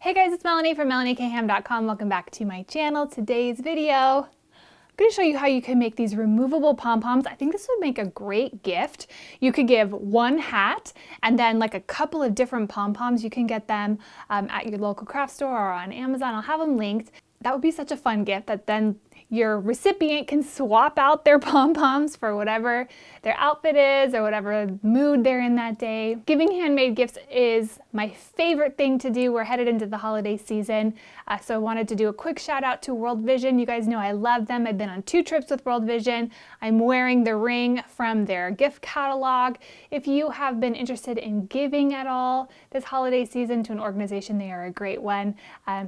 Hey guys, it's Melanie from melaniekaham.com. Welcome back to my channel. Today's video, I'm going to show you how you can make these removable pom-poms. I think this would make a great gift. You could give one hat and then like a couple of different pom-poms. You can get them at your local craft store or on Amazon. I'll have them linked. That would be such a fun gift that then your recipient can swap out their pom-poms for whatever their outfit is or whatever mood they're in that day. Giving handmade gifts is my favorite thing to do. We're headed into the holiday season, so I wanted to do a quick shout out to World Vision. You guys know I love them. I've been on 2 trips with World Vision. I'm wearing the ring from their gift catalog. If you have been interested in giving at all this holiday season to an organization, they are a great one.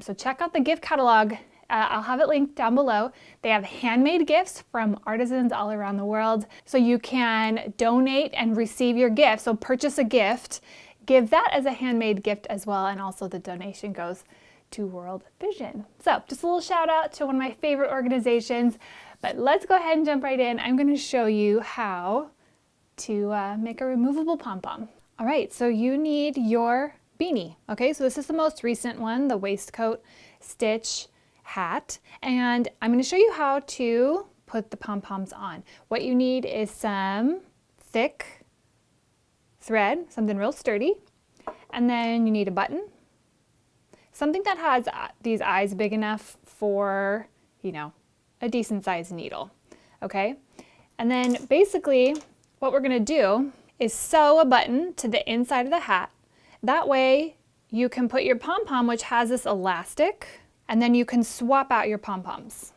So check out the gift catalog. I'll have it linked down below. They have handmade gifts from artisans all around the world. So you can donate and receive your gift. So purchase a gift, give that as a handmade gift as well, and also the donation goes to World Vision. So just a little shout out to one of my favorite organizations. But let's go ahead and jump right in. I'm going to show you how to make a removable pom-pom. All right, so you need your beanie. Okay, so this is the most recent one, the waistcoat stitch hat, and I'm going to show you how to put the pom-poms on. What you need is some thick thread, something real sturdy, and then you need a button, something that has these eyes big enough for, you know, a decent sized needle. Okay, and then basically what we're going to do is sew a button to the inside of the hat. That way you can put your pom-pom, which has this elastic, and then you can swap out your pom-poms.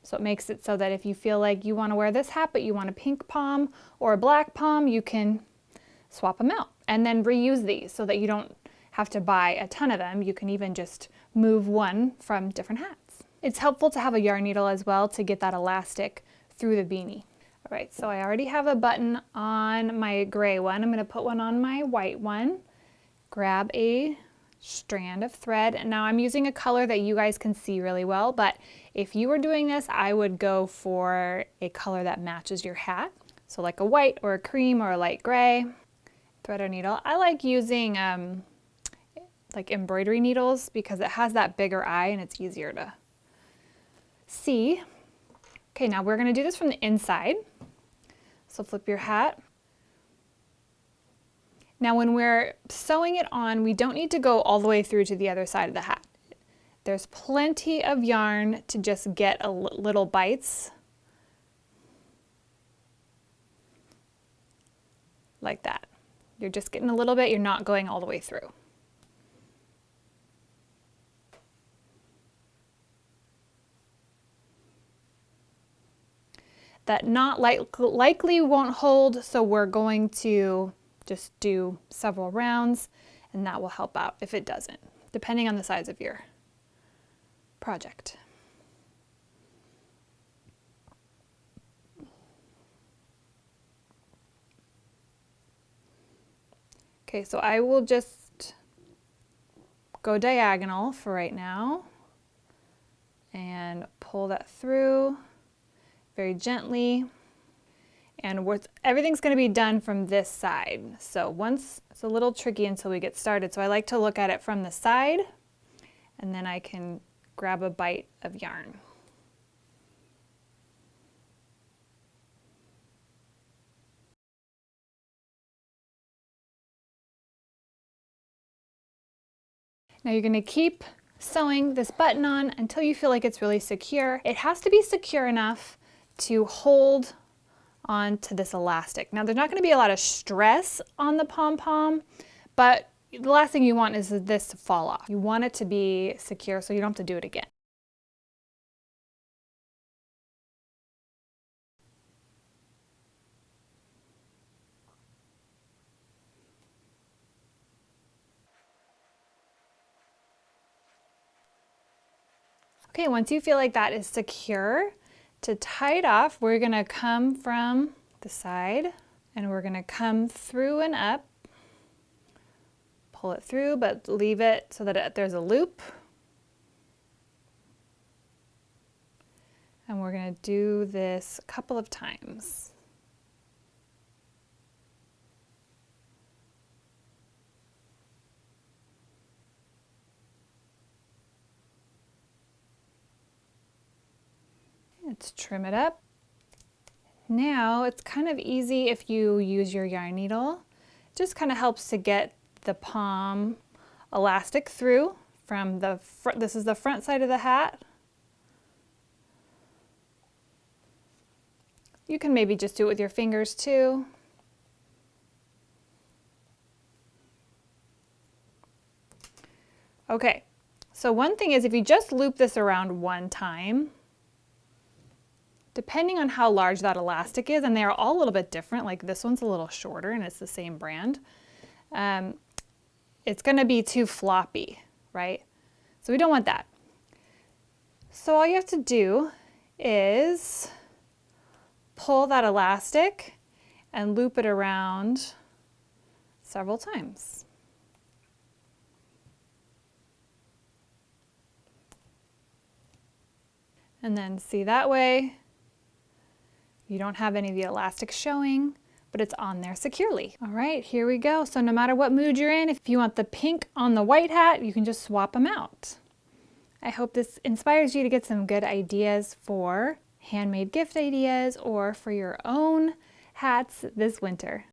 So it makes it so that if you feel like you want to wear this hat, but you want a pink pom or a black pom, you can swap them out and then reuse these so that you don't have to buy a ton of them. You can even just move one from different hats. It's helpful to have a yarn needle as well to get that elastic through the beanie. All right, so I already have a button on my gray one. I'm going to put one on my white one. Grab a strand of thread, and now I'm using a color that you guys can see really well, but if you were doing this, I would go for a color that matches your hat. So like a white or a cream or a light gray. Thread or needle. I like using like embroidery needles because it has that bigger eye and it's easier to see. Okay, now we're going to do this from the inside. So flip your hat. Now when we're sewing it on, we don't need to go all the way through to the other side of the hat. There's plenty of yarn to just get little bites like that. You're just getting a little bit, you're not going all the way through. That knot likely won't hold, so we're going to just do several rounds, and that will help out if it doesn't, depending on the size of your project. Okay, so I will just go diagonal for right now and pull that through very gently. And everything's going to be done from this side. So once it's a little tricky until we get started. So I like to look at it from the side, and then I can grab a bite of yarn. Now you're going to keep sewing this button on until you feel like it's really secure. It has to be secure enough to hold onto this elastic. Now there's not going to be a lot of stress on the pom-pom, but the last thing you want is this to fall off. You want it to be secure so you don't have to do it again. Okay, once you feel like that is secure, to tie it off, we're going to come from the side and we're going to come through and up, pull it through, but leave it so that there's a loop. And we're going to do this a couple of times. Let's trim it up. Now it's kind of easy if you use your yarn needle. It just kind of helps to get the pom elastic through from the front. This is the front side of the hat. You can maybe just do it with your fingers too. Okay, so one thing is if you just loop this around one time, depending on how large that elastic is, and they're all a little bit different, like this one's a little shorter and it's the same brand, it's gonna be too floppy, right? So we don't want that. So all you have to do is pull that elastic and loop it around several times. And then see, that way you don't have any of the elastic showing, but it's on there securely. All right, here we go. So no matter what mood you're in, if you want the pink on the white hat, you can just swap them out. I hope this inspires you to get some good ideas for handmade gift ideas or for your own hats this winter.